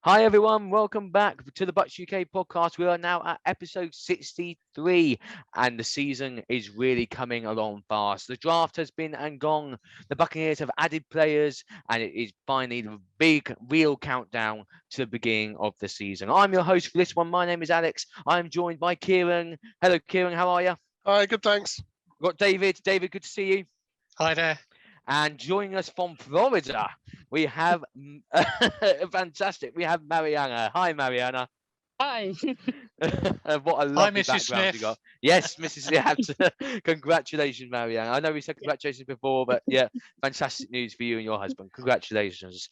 Hi everyone, welcome back to the Bucs UK podcast. We are now at episode 63 and the season is really coming along fast. The draft has been and gone. The Buccaneers have added players and it is finally the big real countdown to the beginning of the season. I'm your host for this one. My name is Alex. I'm joined by Kieron. Hello Kieron, how are you? Hi, good, thanks. We've got David. David, good to see you. Hi there. And joining us from Florida, we have fantastic. We have Marianna. Hi, Marianna. Hi. What a Hi, lovely Mrs. background you Smith. got. Yes, Mrs. Smith. Congratulations, Marianne. I know we said congratulations before, but yeah, fantastic news for you and your husband. Congratulations.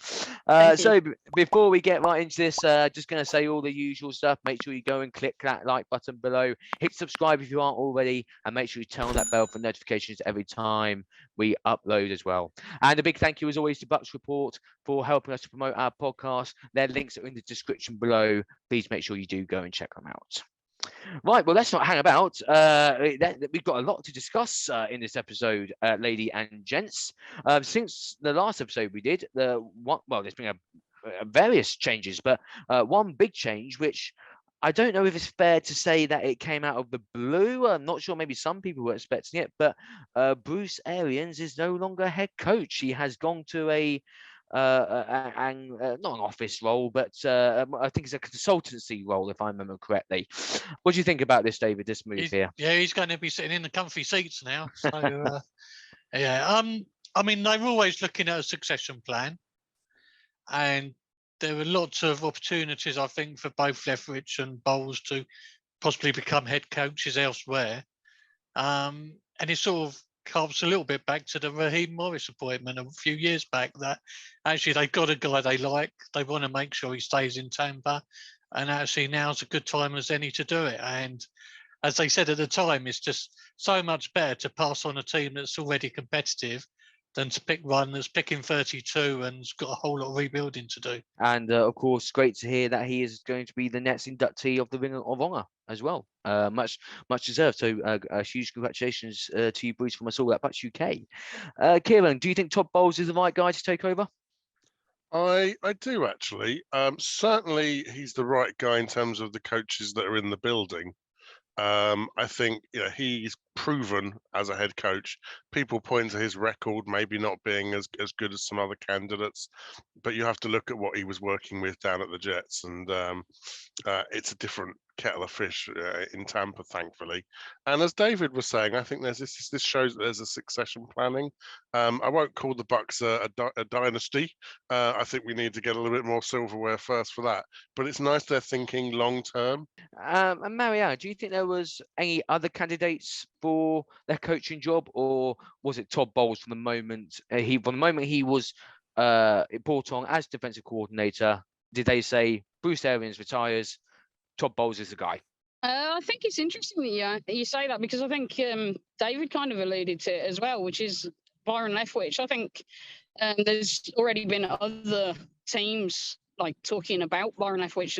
Thank you. So before we get right into this, just going to say all the usual stuff. Make sure you go and click that like button below. Hit subscribe if you aren't already, and make sure you turn on that bell for notifications every time we upload as well. And a big thank you, as always, to Bucs Report for helping us to promote our podcast. Their links are in the description below. Please make sure you do go and check them out. Right, well, let's not hang about. We've got a lot to discuss in this episode, lady and gents. Since the last episode we did, there's been various changes, but one big change, which I don't know if it's fair to say that it came out of the blue. I'm not sure. Maybe some people were expecting it, but Bruce Arians is no longer head coach. He has gone to not an office role, but I think it's a consultancy role, if I remember correctly. What do you think about this, David? This move here? Yeah, he's going to be sitting in the comfy seats now. So, yeah. I mean, they were always looking at a succession plan, and there were lots of opportunities, I think, for both Leftwich and Bowles to possibly become head coaches elsewhere. And it sort of harks a little bit back to the Raheem Morris appointment a few years back, that actually they've got a guy they like. They want to make sure he stays in Tampa. And actually now's a good time as any to do it. And as they said at the time, it's just so much better to pass on a team that's already competitive than to pick one that's picking 32 and's got a whole lot of rebuilding to do. And of course, great to hear that he is going to be the next inductee of the Ring of Honor as well. Much deserved. So huge congratulations to you, Bruce, from us all at Bucs UK. Kieron, do you think Todd Bowles is the right guy to take over? I do actually. Certainly, he's the right guy in terms of the coaches that are in the building. I think he's proven as a head coach. People point to his record maybe not being as good as some other candidates, but you have to look at what he was working with down at the Jets, and it's a different kettle of fish in Tampa, thankfully. And as David was saying, I think this shows that there's a succession planning. I won't call the Bucs a dynasty. I think we need to get a little bit more silverware first for that. But it's nice they're thinking long term. And Marianne, do you think there was any other candidates for their coaching job, or was it Todd Bowles from the moment he was brought on as defensive coordinator? Did they say Bruce Arians retires, Todd Bowles is the guy? I think it's interesting that you say that, because I think David kind of alluded to it as well, which is Byron Leftwich. I think there's already been other teams like talking about Byron Leftwich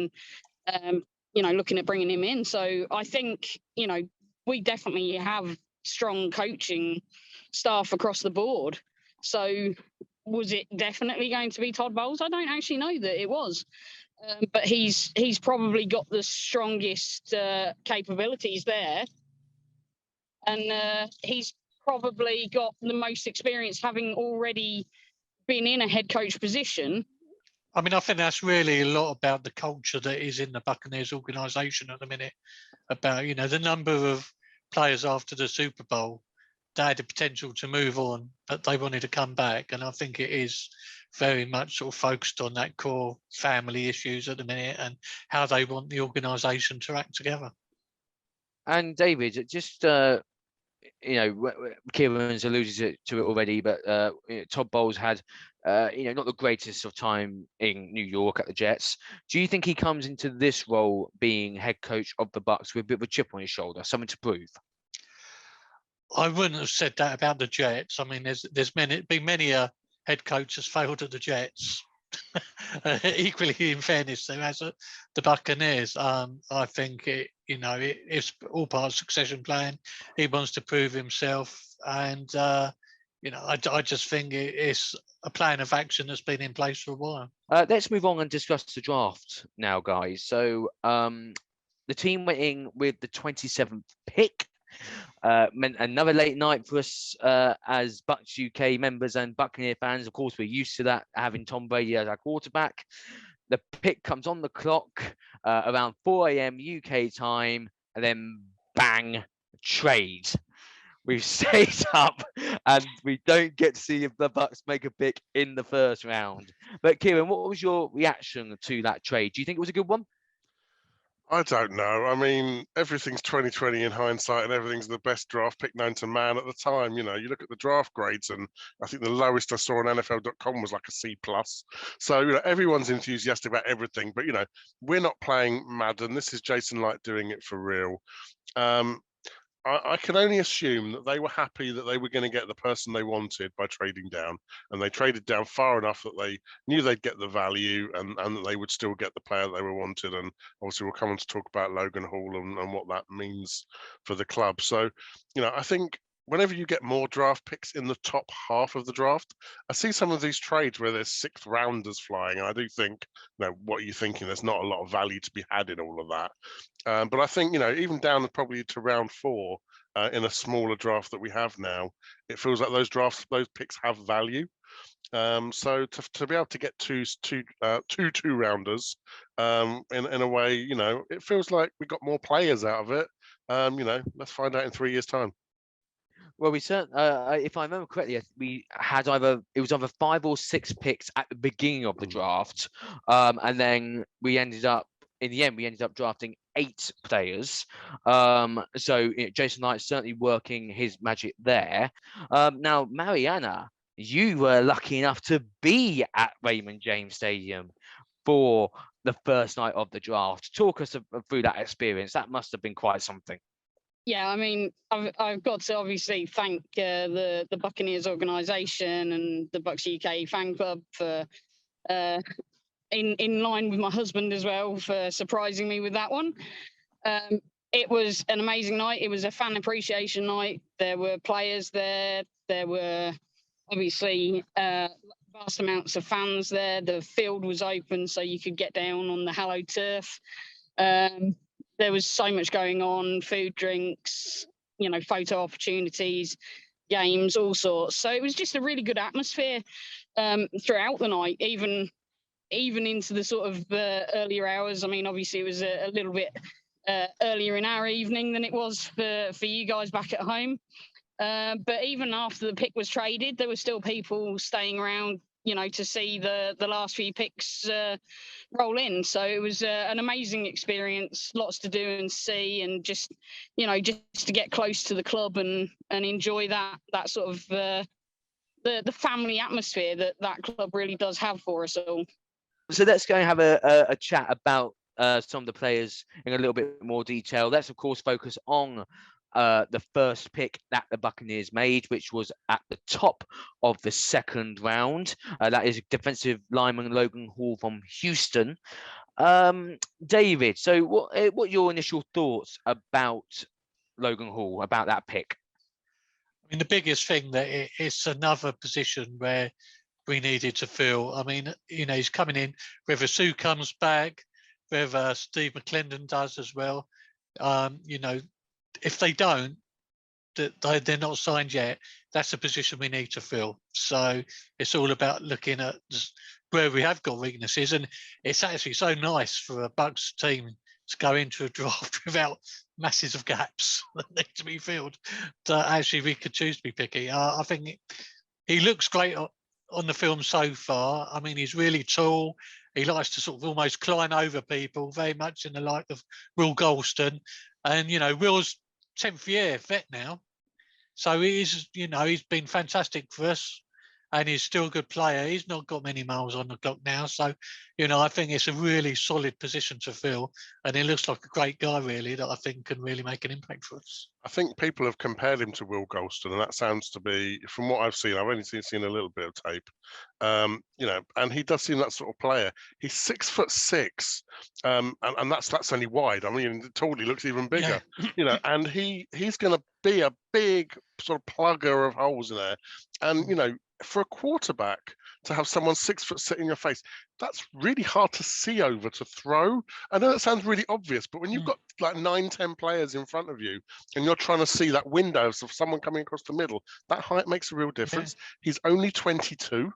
and looking at bringing him in. So I think we definitely have strong coaching staff across the board. So was it definitely going to be Todd Bowles? I don't actually know that it was. But he's probably got the strongest capabilities there. And he's probably got the most experience, having already been in a head coach position. I mean, I think that's really a lot about the culture that is in the Buccaneers organisation at the minute, about, the number of players after the Super Bowl. They had the potential to move on, but they wanted to come back. And I think it is very much sort of focused on that core family issues at the minute and how they want the organisation to act together. And David, just Kieran's alluded to it already, but Todd Bowles had not the greatest of time in New York at the Jets. Do you think he comes into this role being head coach of the Bucs with a bit of a chip on his shoulder, something to prove? I wouldn't have said that about the Jets. I mean, there's been many head coach has failed at the Jets. Equally, in fairness, there has the Buccaneers. I think it's all part of succession plan. He wants to prove himself, and I just think it's a plan of action that's been in place for a while. Let's move on and discuss the draft now, guys. So the team went in with the 27th pick. Meant another late night for us as Bucs UK members and Buccaneer fans. Of course, we're used to that, having Tom Brady as our quarterback. The pick comes on the clock around 4 a.m. UK time, and then bang, trade. We've stayed up and we don't get to see if the Bucs make a pick in the first round. But Kieron, what was your reaction to that trade? Do you think it was a good one? I don't know. I mean, everything's 2020 in hindsight, and everything's the best draft pick known to man at the time. You look at the draft grades, and I think the lowest I saw on NFL.com was like a C+. So, everyone's enthusiastic about everything, but we're not playing Madden. This is Jason Light doing it for real. I can only assume that they were happy that they were going to get the person they wanted by trading down, and they traded down far enough that they knew they'd get the value and that they would still get the player they were wanted. And obviously we'll come on to talk about Logan Hall and what that means for the club. So, I think whenever you get more draft picks in the top half of the draft, I see some of these trades where there's sixth rounders flying. And I do think, what are you thinking? There's not a lot of value to be had in all of that. But I think, even down probably to round 4 in a smaller draft that we have now, it feels like those picks have value. So to be able to get two rounders in a way, it feels like we got more players out of it. Let's find out in 3 years' time. Well, we certainly, if I remember correctly, we had either 5 or 6 picks at the beginning of the draft, and then we ended up drafting 8 players. So Jason Light certainly working his magic there. Now, Marianna, you were lucky enough to be at Raymond James Stadium for the first night of the draft. Talk us through that experience. That must have been quite something. Yeah, I mean, I've got to obviously thank the Buccaneers organisation and the Bucs UK fan club for in line with my husband as well for surprising me with that one. It was an amazing night. It was a fan appreciation night. There were players there. There were obviously vast amounts of fans there. The field was open so you could get down on the hallowed turf. There was so much going on, food, drinks, photo opportunities, games, all sorts. So it was just a really good atmosphere throughout the night, even into the sort of earlier hours. I mean, obviously it was a little bit earlier in our evening than it was for you guys back at home. But even after the pick was traded, there were still people staying around, to see the last few picks roll in. So it was an amazing experience, lots to do and see, and just to get close to the club and enjoy that sort of the family atmosphere that club really does have for us all. So let's go and have a chat about some of the players in a little bit more detail. Let's of course focus on the first pick that the Buccaneers made, which was at the top of the second round. That is defensive lineman Logan Hall from Houston. David, so what are your initial thoughts about Logan Hall, about that pick? I mean, the biggest thing that it's another position where we needed to fill. I mean, he's coming in, whether Sue comes back, whether Steve McClendon does as well. If they don't, they're not signed yet, that's a position we need to fill. So it's all about looking at where we have got weaknesses. And it's actually so nice for a Bucs team to go into a draft without masses of gaps that need to be filled. So actually we could choose to be picky. I think he looks great on the film so far. I mean, he's really tall. He likes to sort of almost climb over people, very much in the like of Will Golston. And, Will's 10th year vet now. So he's been fantastic for us. and he's still a good player. He's not got many miles on the clock now. So, I think it's a really solid position to fill. And he looks like a great guy, really, that I think can really make an impact for us. I think people have compared him to Will Golston, and that sounds to be, from what I've seen, I've only seen a little bit of tape, and he does seem that sort of player. He's 6'6", and that's only wide. I mean, tall, he looks even bigger, and he's going to be a big sort of plugger of holes in there. And, for a quarterback to have someone 6 foot sit in your face, that's really hard to see over to throw. I know that sounds really obvious, but when you've got like 9-10 players in front of you and you're trying to see that window of someone coming across the middle, that height makes a real difference. He's only 22.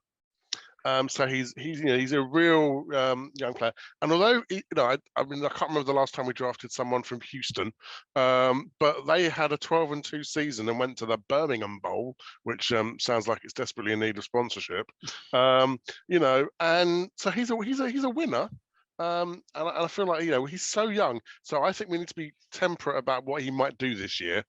So he's a real young player. And although I can't remember the last time we drafted someone from Houston, but they had a 12-2 season and went to the Birmingham Bowl, which sounds like it's desperately in need of sponsorship. And so he's a winner. And I feel like he's so young, so I think we need to be temperate about what he might do this year.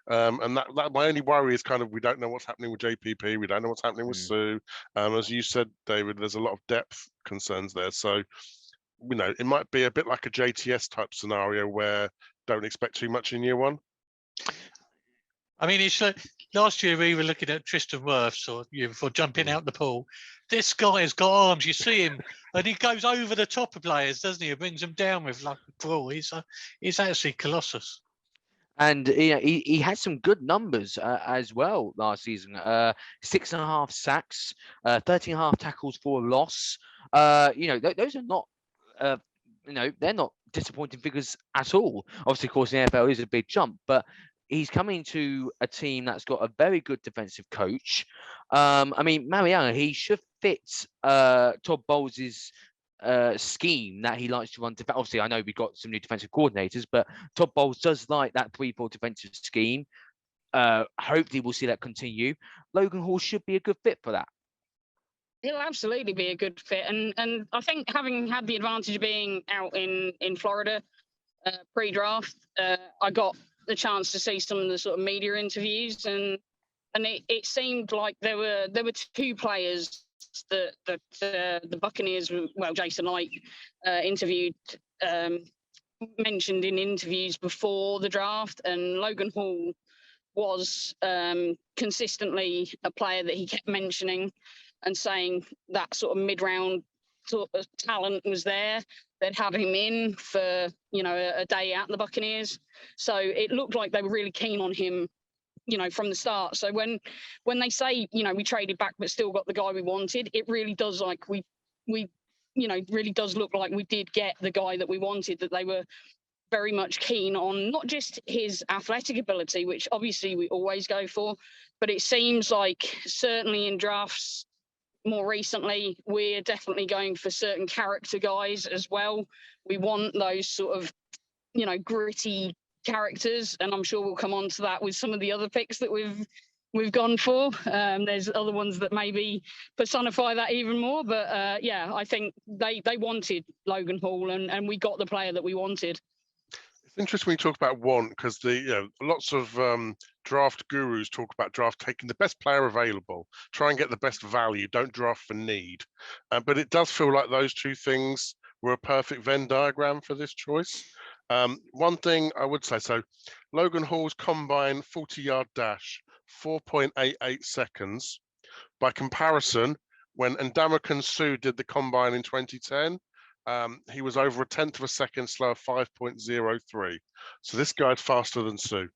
And that my only worry is kind of we don't know what's happening with JPP, we don't know what's happening with Sue. As you said, David, there's a lot of depth concerns there. So it might be a bit like a JTS type scenario where don't expect too much in year one. I mean, it's last year we were looking at Tristan Wirfs for jumping out the pool. This guy has got arms. You see him, and he goes over the top of players, doesn't he? He brings them down with like a crawl. He's actually colossus. And he had some good numbers as well last season. 6.5 sacks, 13.5 tackles for a loss. Those are not, they're not disappointing figures at all. Obviously, of course, the NFL is a big jump, but he's coming to a team that's got a very good defensive coach. I mean, Marianna, he should fit Todd Bowles' scheme that he likes to run. Obviously, I know we've got some new defensive coordinators, but Todd Bowles does like that 3-4 defensive scheme. Hopefully, we'll see that continue. Logan Hall should be a good fit for that. He'll absolutely be a good fit. And I think having had the advantage of being out in Florida pre-draft, I got the chance to see some of the sort of media interviews, and it seemed like there were two players that the Buccaneers, Jason Light interviewed, mentioned in interviews before the draft, and Logan Hall was consistently a player that he kept mentioning and saying that sort of mid-round sort of talent was there. They'd had him in for, a day at the Buccaneers. So it looked like they were really keen on him, from the start. So when they say, we traded back but still got the guy we wanted, it really does like we really does look like we did get the guy that we wanted, that they were very much keen on not just his athletic ability, which obviously we always go for, but it seems like certainly in drafts more recently, we're definitely going for certain character guys as well. We want those sort of, gritty characters, and I'm sure we'll come on to that with some of the other picks that we've gone for. There's other ones that maybe personify that even more, but I think they wanted Logan Hall, and we got the player that we wanted. It's interesting when you talk about want, because lots of draft gurus talk about draft taking the best player available, try and get the best value, don't draft for need. But it does feel like those two things were a perfect Venn diagram for this choice. One thing I would say, so Logan Hall's combine 40-yard dash, 4.88 seconds. By comparison, when Ndamukong Suh did the combine in 2010, he was over 1/10 of a second slower, 5.03. So this guy's faster than Sue.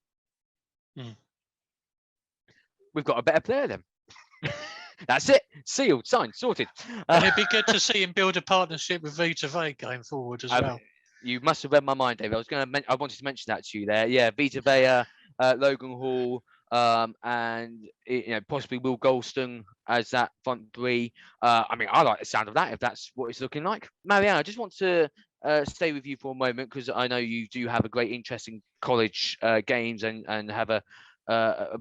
We've got a better player then. That's it. Sealed, signed, sorted. And it'd be good to see him build a partnership with Vita Vea going forward as well. You must have read my mind, David. I wanted to mention that to you there. Yeah, Vita Vea, Logan Hall, and possibly Will Golston as that front three. I mean, I like the sound of that if that's what it's looking like. Marianna, I just want to stay with you for a moment, because I know you do have a great interest in college games and have a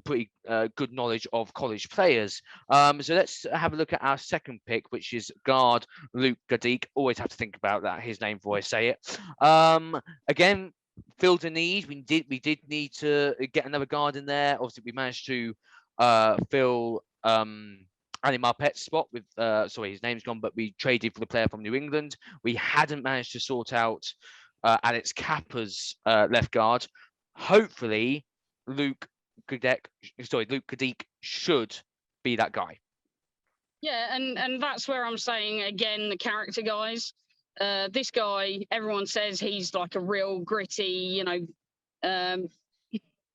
pretty good knowledge of college players. So let's have a look at our second pick, which is guard Luke Gadik. Always have to think about that, his name before I say it. Again, filled a need. We did need to get another guard in there. Obviously, we managed to fill Ali Marpet's spot with, sorry, his name's gone, but we traded for the player from New England. We hadn't managed to sort out Alex Kappa's left guard. Hopefully, Luke Kadik should be that guy. Yeah, and that's where I'm saying again, the character guys. This guy, everyone says he's like a real gritty,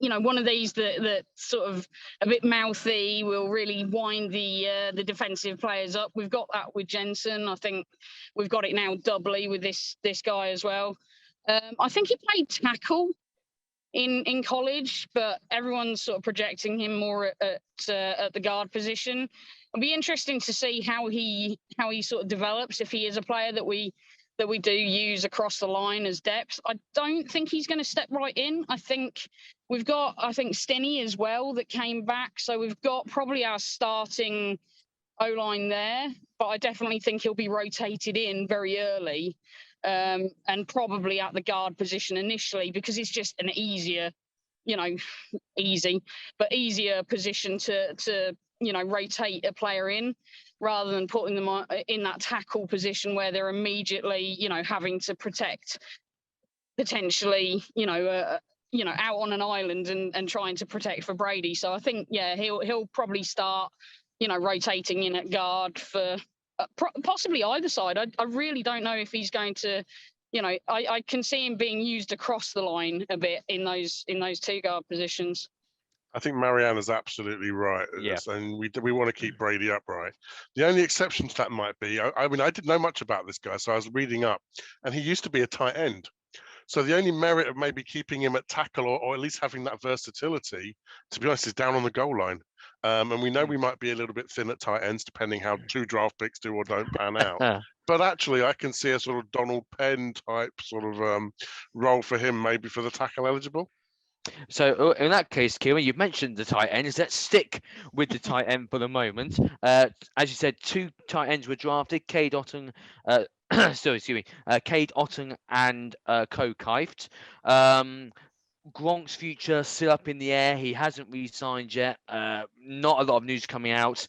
one of these that sort of a bit mouthy, will really wind the defensive players up. We've got that with Jensen. I think we've got it now doubly with this guy as well. I think he played tackle in college, but everyone's sort of projecting him more at the guard position. It'll be interesting to see how he sort of develops, if he is a player that we do use across the line as depth. I don't think he's going to step right in. I think we've got, Stinney as well that came back. So we've got probably our starting O-line there, but I definitely think he'll be rotated in very early, and probably at the guard position initially, because it's just an easier position to rotate a player in, rather than putting them in that tackle position where they're immediately, having to protect potentially, out on an island and trying to protect for Brady. So I think, yeah, he'll probably start, rotating in at guard for possibly either side. I really don't know if he's going to, I can see him being used across the line a bit in those two guard positions. I think Marianna's absolutely right. Yeah. And we want to keep Brady upright. The only exception to that might be, I didn't know much about this guy, so I was reading up, and he used to be a tight end. So the only merit of maybe keeping him at tackle, or at least having that versatility, to be honest, is down on the goal line. And we know we might be a little bit thin at tight ends, depending how 2 draft picks do or don't pan out. But actually, I can see a sort of Donald Penn type sort of role for him, maybe for the tackle eligible. So in that case, Kieron, you've mentioned the tight ends. Let's stick with the tight end for the moment. As you said, 2 tight ends were drafted. Cade Otton, Cade Otton and Co Kieft. Gronk's future still up in the air. He hasn't re-signed yet. Not a lot of news coming out.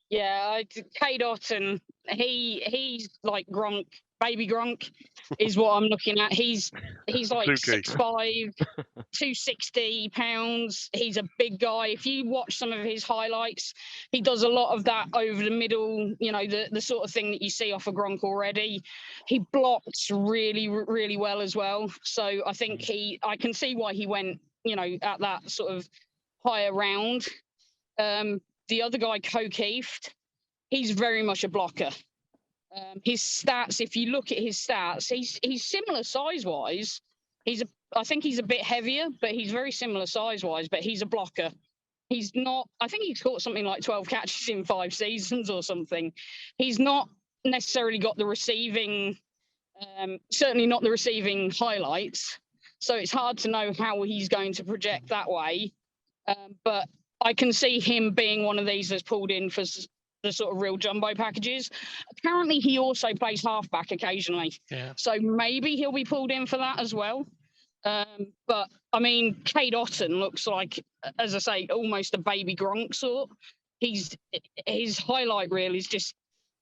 Yeah, Cade Otton, he's like Gronk. Baby Gronk is what I'm looking at. He's like 6'5", 260 pounds. He's a big guy. If you watch some of his highlights, he does a lot of that over the middle, the sort of thing that you see off of Gronk already. He blocks really, really well as well. So I think I can see why he went, at that sort of higher round. The other guy, Co Kieft, he's very much a blocker. His stats, if you look at his stats, he's similar size-wise. I think he's a bit heavier, but he's very similar size-wise, but he's a blocker. He's not, I think he's caught something like 12 catches in 5 seasons or something. He's not necessarily got the receiving, certainly not the receiving highlights. So it's hard to know how he's going to project that way. But I can see him being one of these that's pulled in for the sort of real jumbo packages. Apparently, he also plays halfback occasionally. Yeah. So maybe he'll be pulled in for that as well. But I mean, Cade Otton looks like, as I say, almost a baby Gronk sort. His highlight reel is just,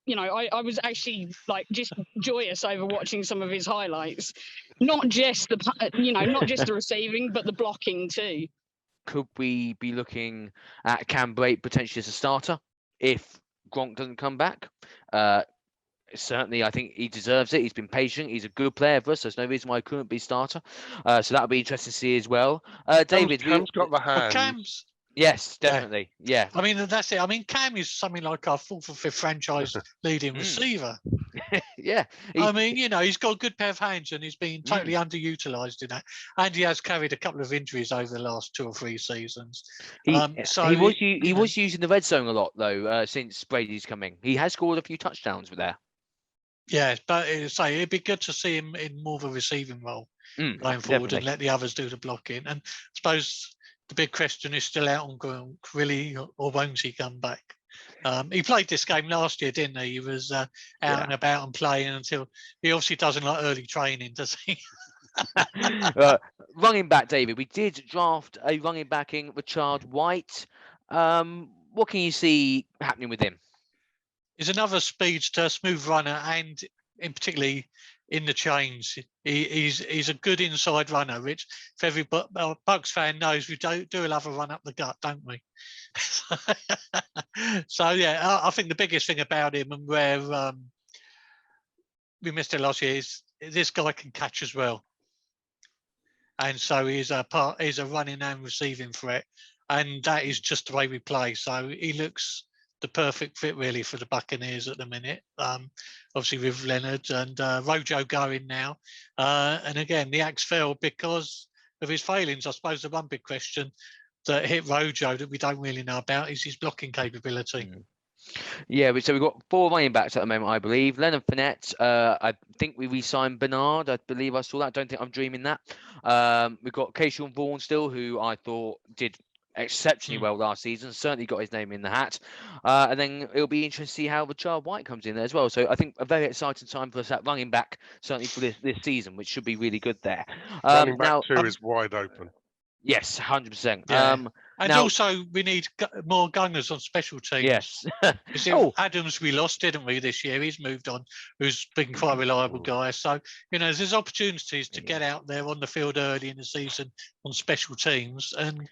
I was actually like just joyous over watching some of his highlights. Not just not just the receiving, but the blocking too. Could we be looking at Cam Brate potentially as a starter if Gronk doesn't come back? Certainly, I think he deserves it. He's been patient. He's a good player for us. There's no reason why he couldn't be starter. So that'll be interesting to see as well. David, Cam's got the hand. Cam's. Yes, definitely. Yeah. I mean, that's it. I mean, Cam is something like our 4th or 5th franchise leading receiver. Yeah. I mean, he's got a good pair of hands and he's been totally underutilized in that. And he has carried a couple of injuries over the last 2 or 3 seasons. He was using the red zone a lot, though, since Brady's coming. He has scored a few touchdowns with there. Yeah, but it'd be good to see him in more of a receiving role going forward and let the others do the blocking. And I suppose the big question is still out on Gronk, really, or won't he come back? He played this game last year, didn't he? He was out and about and playing until he obviously doesn't like early training, does he? Running back, David. We did draft a running back in Richard White. What can you see happening with him? He's another speedster, smooth runner, and in particularly in the chains, he's a good inside runner. Which, if every Bucs fan knows, we do love a run up the gut, don't we? So yeah, I think the biggest thing about him and where we missed it last year is this guy can catch as well, and so he's a running and receiving threat, and that is just the way we play. So he looks the perfect fit really for the Buccaneers at the minute. Obviously with Leonard and Rojo going now, and again the axe fell because of his failings. I suppose the one big question that hit Rojo that we don't really know about is his blocking capability. Yeah, so we've got 4 running backs at the moment, I believe. Leonard Fournette, I think we re-signed Bernard. I believe I saw that. I don't think I'm dreaming that. We've got Keyshawn Vaughn still, who I thought did exceptionally well last season. Certainly got his name in the hat. And then it'll be interesting to see how Rashad White comes in there as well. So I think a very exciting time for us at running back, certainly for this season, which should be really good there. Running back 2 is wide open. Yes, 100%. Yeah. And now, also, we need more gunners on special teams. yes. Adams we lost, didn't we, this year? He's moved on, who's been quite a reliable guy. So, there's opportunities to get out there on the field early in the season on special teams. And,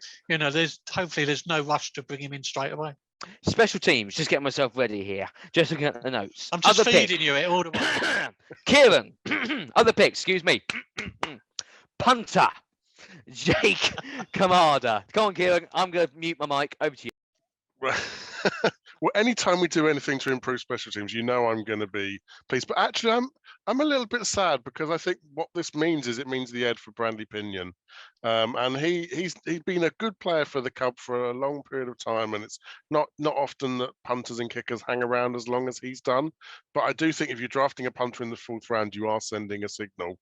hopefully there's no rush to bring him in straight away. Special teams, just getting myself ready here. Just looking at the notes. I'm just feeding you it all the way. Kieron, other pick, excuse me. Punter. Jake Kamada. Come on, Kieron. I'm going to mute my mic. Over to you. Well, anytime we do anything to improve special teams, I'm going to be pleased. But actually, I'm a little bit sad because I think what this means is it means the end for Brandy Pinion. And he's been a good player for the Cub for a long period of time, and it's not often that punters and kickers hang around as long as he's done. But I do think if you're drafting a punter in the 4th round, you are sending a signal.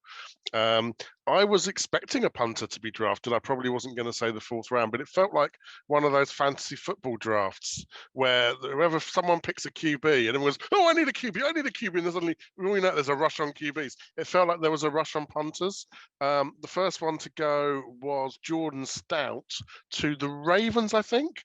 I was expecting a punter to be drafted. I probably wasn't going to say the 4th round, but it felt like one of those fantasy football drafts where whoever someone picks a QB and it was, I need a QB, and there's suddenly there's a rush on QBs. It felt like there was a rush on punters. The first one to go was Jordan Stout to the Ravens, I think.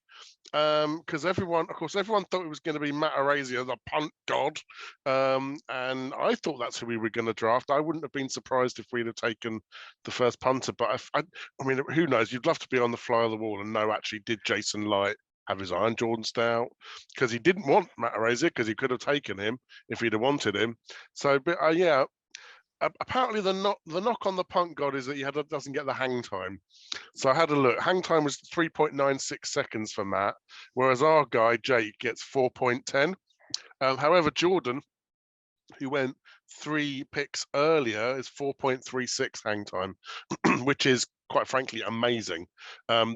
Because everyone thought it was going to be Matt Araiza, the punt god, and I thought that's who we were going to draft. I wouldn't have been surprised if we'd have taken the first punter, but I mean, who knows? You'd love to be on the fly of the wall and know actually did Jason Light have his eye on Jordan Stout, because he didn't want Matt Araiza because he could have taken him if he'd have wanted him. So, but yeah. Apparently, the knock on the punt god is that he doesn't get the hang time. So I had a look. Hang time was 3.96 seconds for Matt, whereas our guy Jake gets 4.10. However, Jordan, who went 3 picks earlier, is 4.36 hang time, which is quite frankly amazing.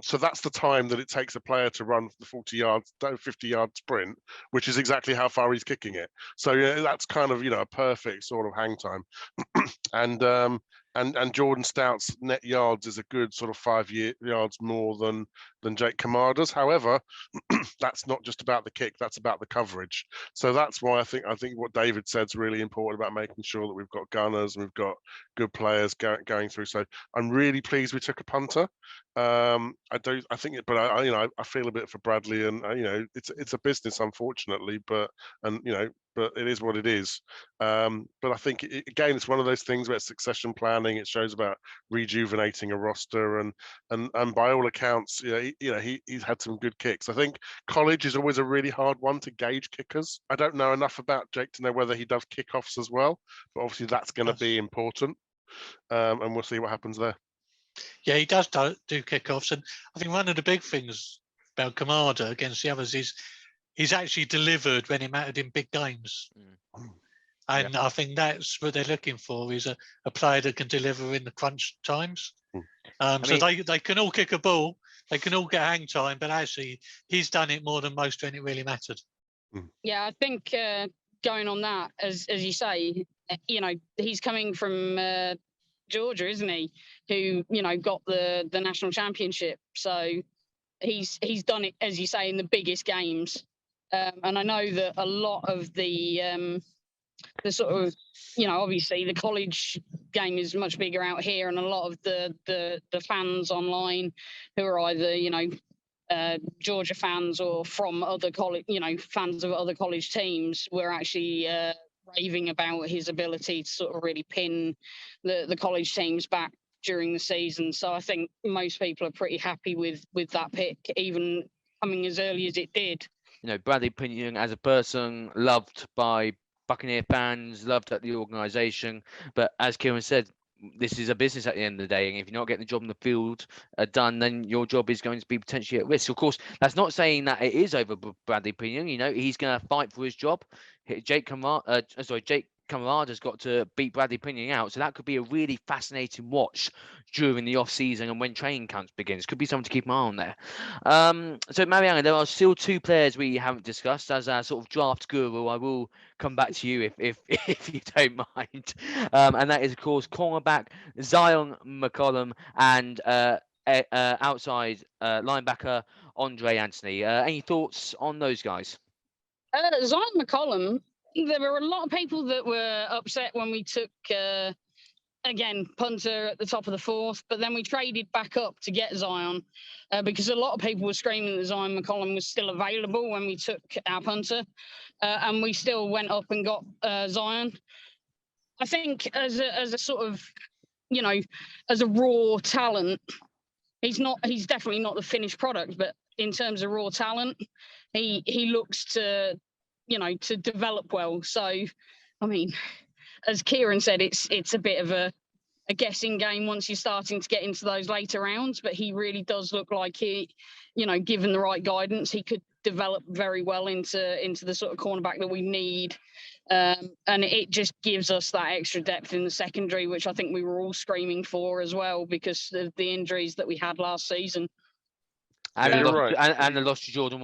So that's the time that it takes a player to run the 50-yard sprint, which is exactly how far he's kicking it. So that's kind of a perfect sort of hang time. And Jordan Stout's net yards is a good sort of 5 yards more than Jake Kamada's. However, that's not just about the kick; that's about the coverage. So that's why I think what David said is really important about making sure that we've got gunners and we've got good players going through. So I'm really pleased we took a punter. I feel a bit for Bradley, and it's a business, unfortunately, but it is what it is. But I think again, it's one of those things where it's succession planning. It shows about rejuvenating a roster, and by all accounts, he's had some good kicks. I think college is always a really hard one to gauge kickers. I don't know enough about Jake to know whether he does kickoffs as well, but obviously that's going to be important, and we'll see what happens there. Yeah, he does do kickoffs, and I think one of the big things about Kamada against the others is he's actually delivered when it mattered in big games. And I think that's what they're looking for, is a player that can deliver in the crunch times. So they can all kick a ball, they can all get hang time, but actually he's done it more than most when it really mattered. Yeah, I think going on that, as you say, he's coming from Georgia, isn't he? Who got the national championship. So he's done it, as you say, in the biggest games. And I know that a lot of the sort of, obviously the college game is much bigger out here, and a lot of the fans online who are either, Georgia fans or from other college, fans of other college teams were actually raving about his ability to sort of really pin the college teams back during the season. So I think most people are pretty happy with that pick, even coming as early as it did. Bradley Pinion as a person, loved by Buccaneer fans, loved at the organisation. But as Kieron said, this is a business at the end of the day, and if you're not getting the job in the field done, then your job is going to be potentially at risk. Of course, that's not saying that it is over Bradley Pinion. He's going to fight for his job. Jake Camarada has got to beat Bradley Pinion out, so that could be a really fascinating watch during the off season and when training camps begins. Could be something to keep an eye on there. So Marianna, there are still 2 players we haven't discussed. As our sort of draft guru, I will come back to you if you don't mind. And that is of course cornerback Zion McCollum and outside linebacker Andre Anthony. Any thoughts on those guys? Zion McCollum, there were a lot of people that were upset when we took, again, punter at the top of the 4th, but then we traded back up to get Zion because a lot of people were screaming that Zion McCollum was still available when we took our punter, and we still went up and got Zion. I think as a sort of, as a raw talent, he's definitely not the finished product, but in terms of raw talent, he looks to develop well. So, I mean, as Kieron said, it's a bit of a guessing game once you're starting to get into those later rounds, but he really does look like given the right guidance, he could develop very well into the sort of cornerback that we need. And it just gives us that extra depth in the secondary, which I think we were all screaming for as well because of the injuries that we had last season. And, Yeah, the loss, right. and the loss to Jordan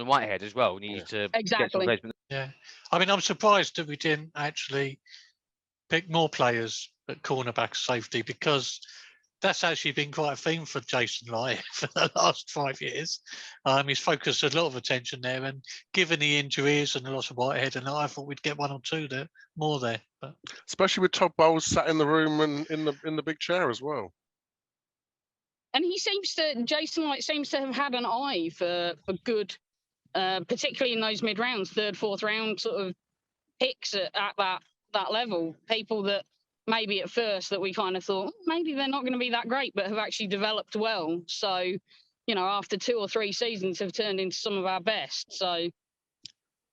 Whitehead as well. Needs to Exactly. get some replacement. Yeah, I mean, I'm surprised that we didn't actually pick more players at cornerback safety because that's actually been quite a theme for Jason Lai for the last 5 years. He's focused a lot of attention there, and given the injuries and the loss of Whitehead, and I thought we'd get 1 or 2 more there. But Especially with Todd Bowles sat in the room and in the big chair as well. And Jason Light seems to have had an eye for good, particularly in those mid rounds, 3rd, 4th round sort of picks at that level. People that maybe at first that we kind of thought maybe they're not going to be that great, but have actually developed well. So, after 2 or 3 seasons have turned into some of our best. So,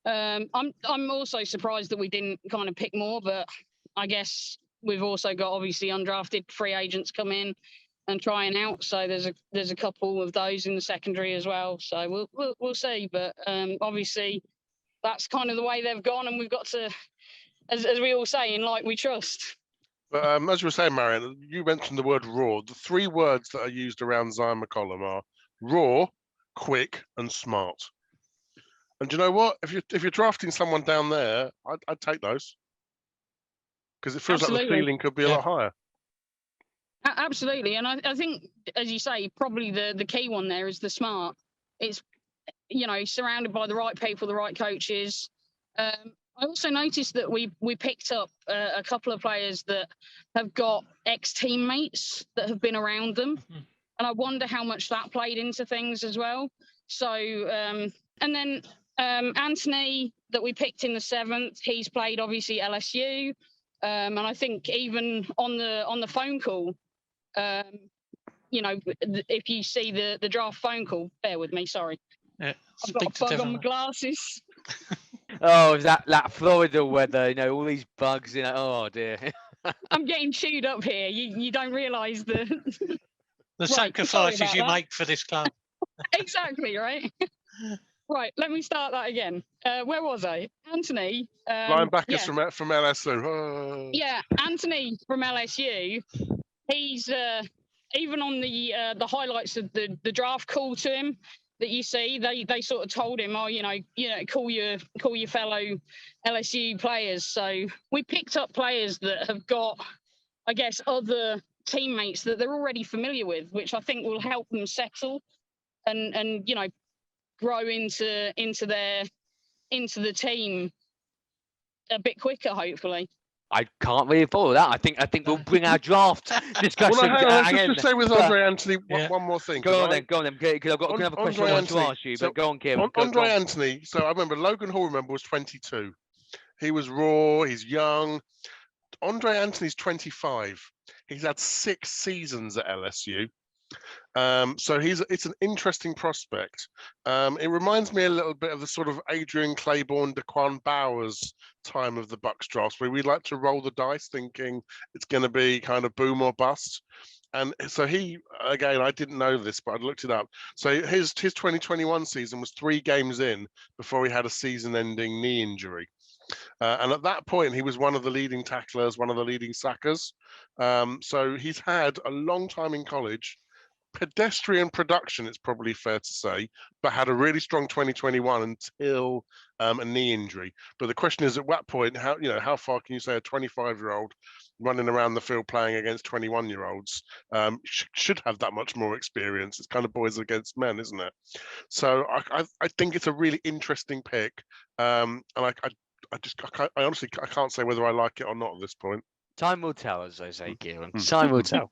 I'm also surprised that we didn't kind of pick more, but I guess we've also got obviously undrafted free agents come in and trying out. So there's a couple of those in the secondary as well. So we'll see. But obviously that's kind of the way they've gone, and we've got to, as we all say, in like we trust. But as you were saying, Marianne, you mentioned the word raw. The 3 words that are used around Zion McCollum are raw, quick, and smart. And do you know what? If you're drafting someone down there, I'd take those because it feels like the Absolutely. ceiling could be a lot higher. Absolutely, and I think, as you say, probably the key one there is the smart. It's surrounded by the right people, the right coaches. I also noticed that we picked up a couple of players that have got ex-teammates that have been around them, and I wonder how much that played into things as well. So, and then Anthony that we picked in the 7th, he's played obviously LSU, and I think even on the phone call. If you see the draft phone call, bear with me, sorry. Yeah, I've got a bug on my glasses. Oh, is that Florida weather? All these bugs. Oh dear. I'm getting chewed up here. You don't realise the sacrifices you make for this club. Exactly, right? Right, let me start that again. Where was I? Anthony. Linebackers from LSU. Oh. Yeah, Anthony from LSU. He's even on the highlights of the draft call to him that you see, they sort of told him, call your fellow LSU players. So we picked up players that have got, I guess, other teammates that they're already familiar with, which I think will help them settle and grow into the team a bit quicker, hopefully. I can't really follow that. I think we'll bring our draft discussion. Well, no, hang on, let's again. just stay with Andre Anthony. One more thing. Go on then, because I've got another question I want to Anthony, ask you. so But go on, Kieron. Andre Anthony. So I remember Logan Hall. Was 22. He was raw. He's young. Andre Anthony's 25. He's had 6 seasons at LSU. So it's an interesting prospect. It reminds me a little bit of the sort of Adrian Claiborne, Daquan Bowers time of the Bucs drafts, where we like to roll the dice thinking it's going to be kind of boom or bust. And so again, I didn't know this, but I looked it up. So his 2021 season was 3 games in before he had a season-ending knee injury. And at that point, he was one of the leading tacklers, one of the leading sackers. So he's had a long time in college. Pedestrian production, it's probably fair to say, but had a really strong 2021 until a knee injury. But the question is, at what point, how far can you say a 25-year-old running around the field playing against 21-year-olds should have that much more experience? It's kind of boys against men, isn't it? So I think it's a really interesting pick, and I honestly can't say whether I like it or not at this point. Time will tell, as they say, Kieron. Time will tell.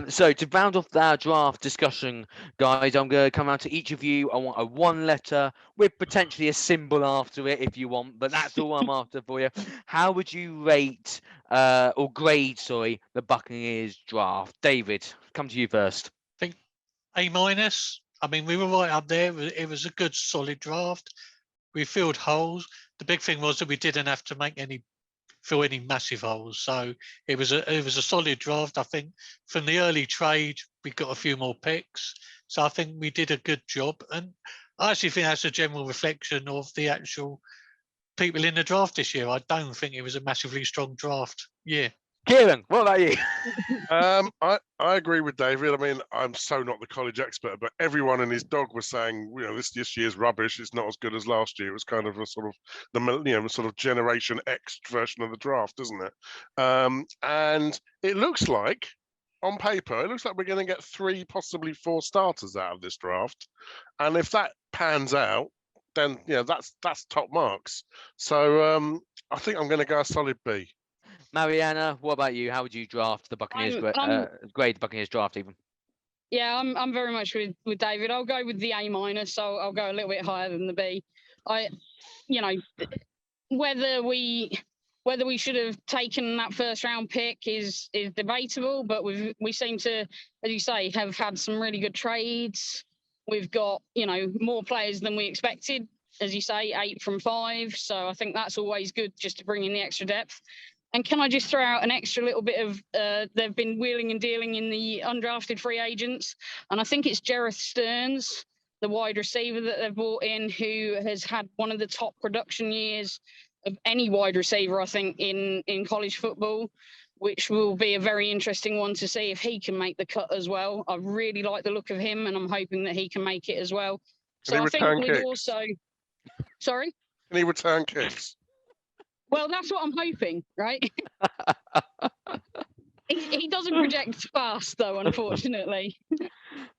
So to round off our draft discussion, guys, I'm going to come out to each of you. I want a 1-letter with potentially a symbol after it if you want, but that's all I'm after for you. How would you rate or grade, the Buccaneers draft? David, come to you first. I think A-. I mean, we were right up there. It was a good, solid draft. We filled holes. The big thing was that we didn't have to fill any massive holes. So it was a solid draft. I think from the early trade, we got a few more picks. So I think we did a good job. And I actually think that's a general reflection of the actual people in the draft this year. I don't think it was a massively strong draft. Yeah. Kieron, what about you? I agree with David. I mean, I'm so not the college expert, but everyone and his dog was saying, this year's rubbish. It's not as good as last year. It was kind of a sort of sort of Generation X version of the draft, isn't it? And it looks like, on paper, it looks like we're going to get 3, possibly 4 starters out of this draft. And if that pans out, then that's top marks. So I think I'm going to go a solid B. Marianna, what about you? How would you draft the Buccaneers? Grade the Buccaneers draft even? Yeah, I'm very much with David. I'll go with the A-. So I'll go a little bit higher than the B. Whether we should have taken that first round pick is debatable, but we seem to, as you say, have had some really good trades. We've got more players than we expected, as you say, 8 from 5. So I think that's always good, just to bring in the extra depth. And can I just throw out an extra little bit of, they've been wheeling and dealing in the undrafted free agents. And I think it's Jareth Stearns, the wide receiver that they've brought in, who has had one of the top production years of any wide receiver, I think, in college football, which will be a very interesting one to see if he can make the cut as well. I really like the look of him, and I'm hoping that he can make it as well. So I think we'd also... Sorry? Can he return kicks? Well, that's what I'm hoping, right? he doesn't project fast, though, unfortunately.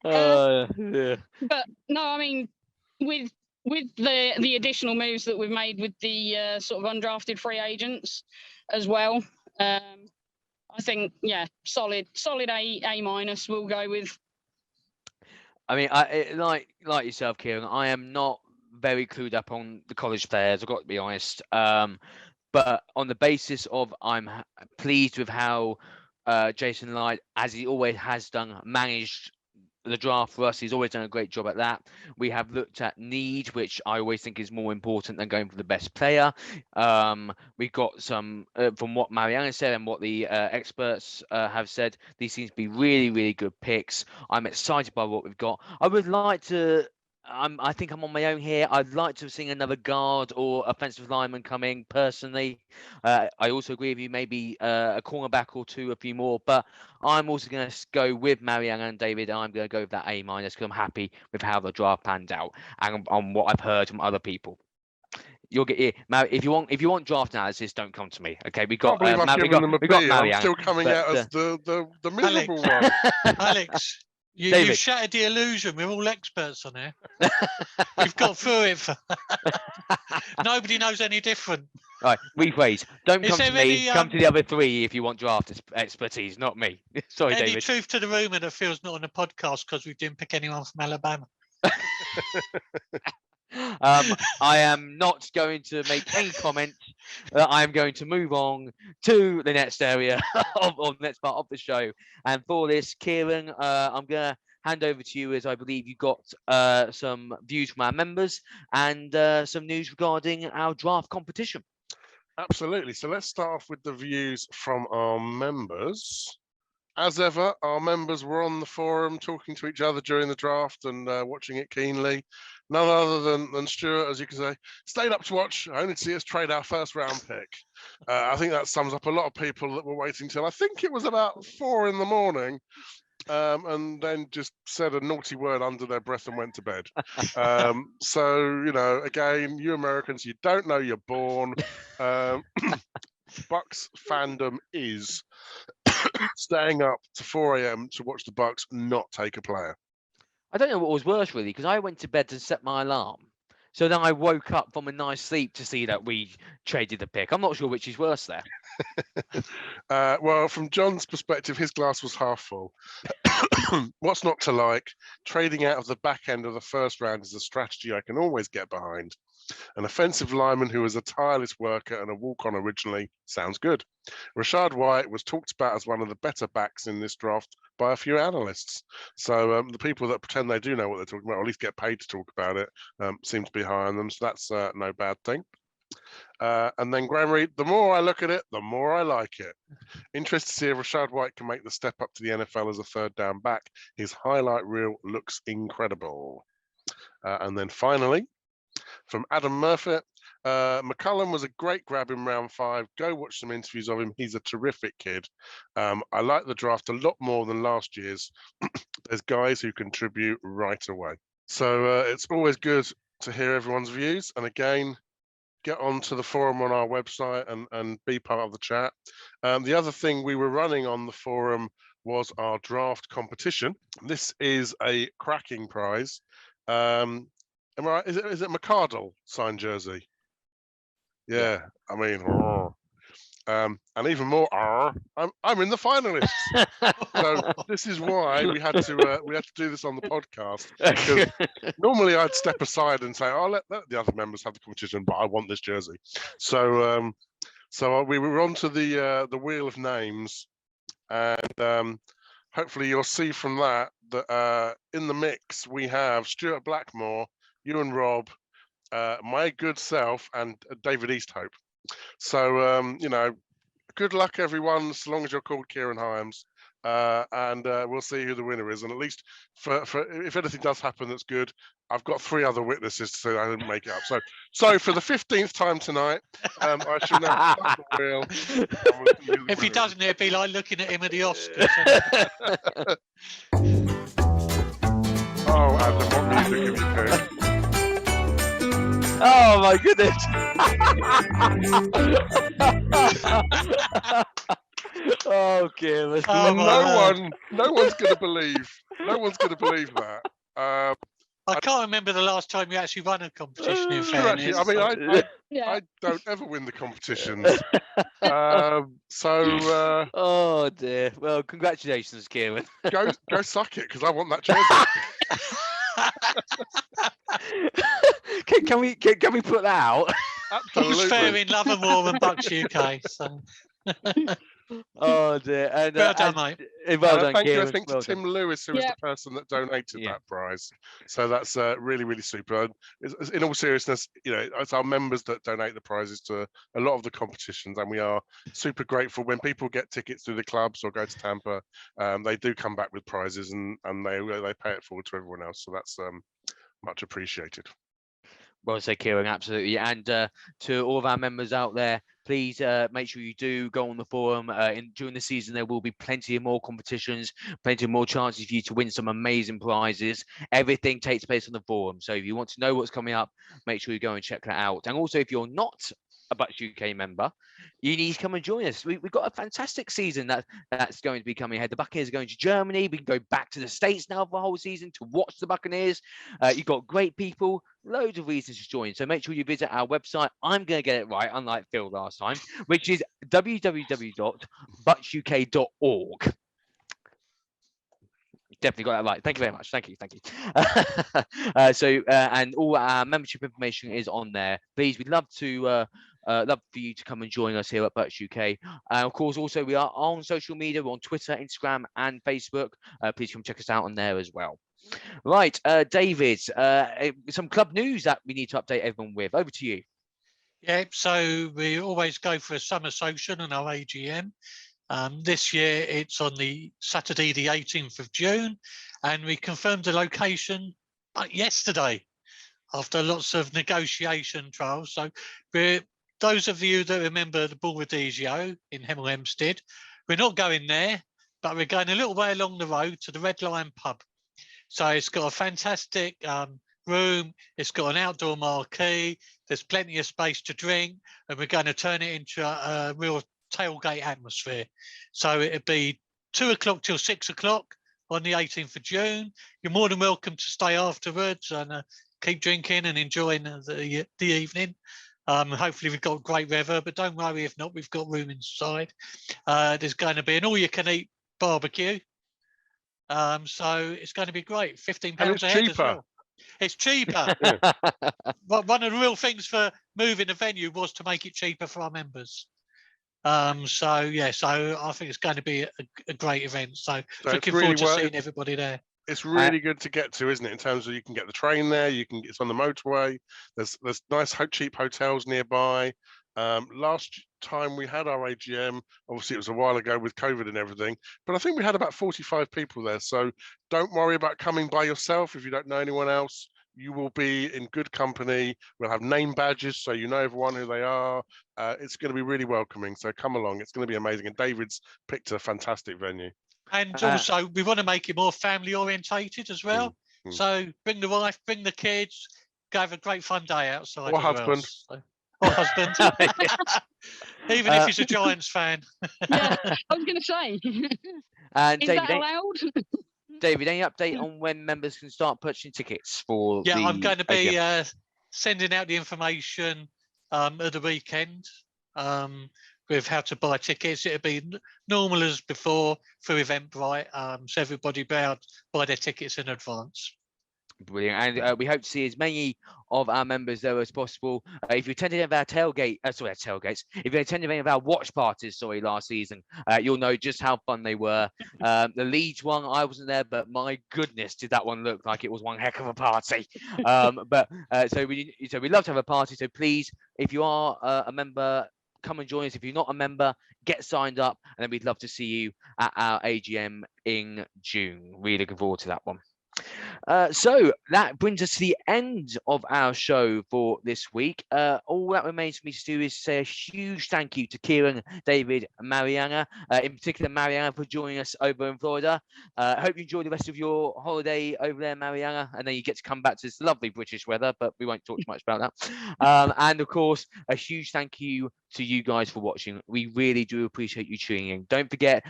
Yeah. But no, I mean, with the additional moves that we've made with the sort of undrafted free agents as well, I think solid A- we'll go with. I mean, like yourself, Kieron, I am not very clued up on the college players. I've got to be honest. But on the basis of I'm pleased with how Jason Light, as he always has done, managed the draft for us. He's always done a great job at that. We have looked at need, which I always think is more important than going for the best player. We got some, from what Marianna said and what the experts have said, these seem to be really, really good picks. I'm excited by what we've got. I would like to... I think I'm on my own here. I'd like to have seen another guard or offensive lineman coming personally. I also agree with you, maybe a cornerback or 2, a few more. But I'm also going to go with Marianna and David. I'm going to go with that A- because I'm happy with how the draft panned out and on what I've heard from other people. You'll get here. If you want draft analysis, don't come to me. Okay, we got Marianna. Marianna. I'm still coming out as the miserable one. Alex. You shattered the illusion. We're all experts on here. We've got through it. Nobody knows any different. Right, rephrase. Don't Is come to there me. any, Come to the other three if you want draft expertise, not me. Sorry, Any David. truth to the rumour that Phil's not on the podcast because we didn't pick anyone from Alabama? I am not going to make any comment. I am going to move on to the next area of the next part of the show. And for this, Kieron, I'm going to hand over to you as I believe you got some views from our members and some news regarding our draft competition. Absolutely. So let's start off with the views from our members. As ever, our members were on the forum talking to each other during the draft and watching it keenly. None other than Stuart, as you can say, stayed up to watch, only to see us trade our first round pick. I think that sums up a lot of people that were waiting till I think it was about 4 a.m. And then just said a naughty word under their breath and went to bed. So, again, you Americans, you don't know you're born. Bucs fandom is staying up to 4 a.m. to watch the Bucs not take a player. I don't know what was worse, really, because I went to bed and set my alarm. So then I woke up from a nice sleep to see that we traded the pick. I'm not sure which is worse there. Well, from John's perspective, his glass was half full. What's not to like? Trading out of the back end of the first round is a strategy I can always get behind. An offensive lineman who was a tireless worker and a walk-on originally sounds good. Rashad White was talked about as one of the better backs in this draft by a few analysts. So the people that pretend they do know what they're talking about, or at least get paid to talk about it, seem to be high on them. So that's no bad thing. And then Graham Reed, the more I look at it, the more I like it. Interested to see if Rashad White can make the step up to the NFL as a third down back. His highlight reel looks incredible. And then finally, from Adam Murphy, McCullum was a great grab in round 5. Go watch some interviews of him. He's a terrific kid. I like the draft a lot more than last year's. There's guys who contribute right away. So it's always good to hear everyone's views. And again, get onto the forum on our website and be part of the chat. The other thing we were running on the forum was our draft competition. This is a cracking prize. Am I right? Is it McCardle signed jersey? Yeah. I mean, and even more, I'm in the finalists. So this is why we had to do this on the podcast, because normally I'd step aside and say, "I'll let the other members have the competition, but I want this jersey." So we were onto the wheel of names, and hopefully you'll see from that in the mix we have Stuart Blackmore, you and Rob, my good self, and David Easthope. So good luck everyone, as long as you're called Kieron Hyams. And we'll see who the winner is. And at least for if anything does happen that's good, I've got 3 other witnesses to say I didn't make it up. So for the 15th time tonight, I shall now start the wheel. And we'll see who the If he winner doesn't, it'd be like looking at him at the Oscars. Oh, Adam, what music have you picked? Oh my goodness. Oh, Kieran. Oh, my No one's going to believe. No one's going to believe that. I can't remember the last time you actually won a competition. In True, actually, fairness, I mean, Yeah. I don't ever win the competitions. Oh dear. Well, congratulations, Kieran. Go suck it, because I want that jersey. Can we put that out? Absolutely. All's fair in love and war and Bucks UK. So. Oh dear. And, Well done, mate. Well done, Thank you, I Kieran. think, Well to Tim Lewis, who was the person that donated Yeah. that prize. So that's really, really super. In all seriousness, it's our members that donate the prizes to a lot of the competitions, and we are super grateful when people get tickets through the clubs or go to Tampa. They do come back with prizes, and they pay it forward to everyone else. So that's much appreciated. Well said, Kieran, absolutely. And to all of our members out there, please make sure you do go on the forum. During the season, there will be plenty of more competitions, plenty of more chances for you to win some amazing prizes. Everything takes place on the forum. So if you want to know what's coming up, make sure you go and check that out. And also, if you're not a Bucs UK member, you need to come and join us. We've got a fantastic season that's going to be coming ahead. The Buccaneers are going to Germany. We can go back to the States now for the whole season to watch the Buccaneers. You've got great people, loads of reasons to join. So make sure you visit our website. I'm going to get it right, unlike Phil last time, which is www.bucksuk.org. Definitely got that right. Thank you very much. Thank you. And all our membership information is on there. Please, we'd love for you to come and join us here at Bucs UK. Of course, also we are on social media. We're on Twitter, Instagram, and Facebook. Please come check us out on there as well. Right, David, some club news that we need to update everyone with. Over to you. Yeah, so we always go for a summer social on our AGM. This year it's on the Saturday, the 18th of June, and we confirmed the location yesterday after lots of negotiation trials. So those of you that remember the Borradisio in Hemel Hempstead, we're not going there, but we're going a little way along the road to the Red Lion pub. So it's got a fantastic room, it's got an outdoor marquee, there's plenty of space to drink, and we're going to turn it into a real tailgate atmosphere. So it'd be 2 o'clock till 6 o'clock on the 18th of June. You're more than welcome to stay afterwards and keep drinking and enjoying the evening. Hopefully we've got great weather, but don't worry if not, we've got room inside. There's going to be an all-you-can-eat barbecue. So it's going to be great. £15 a head as well. It's cheaper. But one of the real things for moving the venue was to make it cheaper for our members. So I think it's going to be a great event. So looking forward to seeing everybody there. It's really good to get to, isn't it? In terms of you can get the train there, it's on the motorway. There's nice cheap hotels nearby. Last time we had our AGM, obviously it was a while ago with COVID and everything, but I think we had about 45 people there. So don't worry about coming by yourself if you don't know anyone else. You will be in good company. We'll have name badges so you know everyone who they are. It's going to be really welcoming. So come along. It's going to be amazing. And David's picked a fantastic venue. And also, we want to make it more family orientated as well. So bring the wife, bring the kids, go have a great fun day outside. Or husband. Or husband. Even if he's a Giants fan. Yeah, I was going to say. And Is David, that allowed? David, any update on when members can start purchasing tickets for the I'm going to be AGM? sending out the information at the weekend with how to buy tickets. It'll be normal as before through Eventbrite, so everybody be able to buy their tickets in advance. Brilliant, and we hope to see as many of our members there as possible. If you attended any of our tailgates, if you attended any of our watch parties, last season, you'll know just how fun they were. The Leeds one, I wasn't there, but my goodness, did that one look like it was one heck of a party. So we'd love to have a party. So please, if you are a member, come and join us. If you're not a member, get signed up, and then we'd love to see you at our AGM in June. Really looking forward to that one. So that brings us to the end of our show for this week. All that remains for me to do is say a huge thank you to Kieron, David, and Marianna, in particular Marianna, for joining us over in Florida. I hope you enjoy the rest of your holiday over there, Marianna, and then you get to come back to this lovely British weather, but we won't talk too much about that. And of course, a huge thank you to you guys for watching. We really do appreciate you tuning in. Don't forget,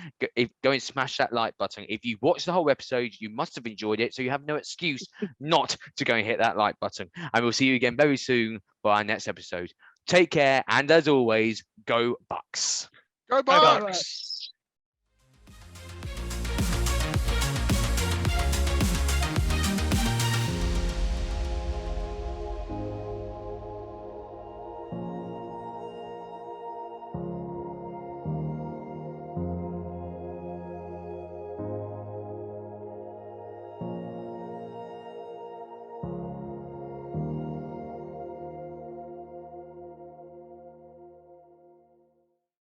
go and smash that like button. If you watched the whole episode, you must have enjoyed it, so you have no excuse not to go and hit that like button. And we'll see you again very soon for our next episode. Take care, and as always, go Bucs. Go Bucs!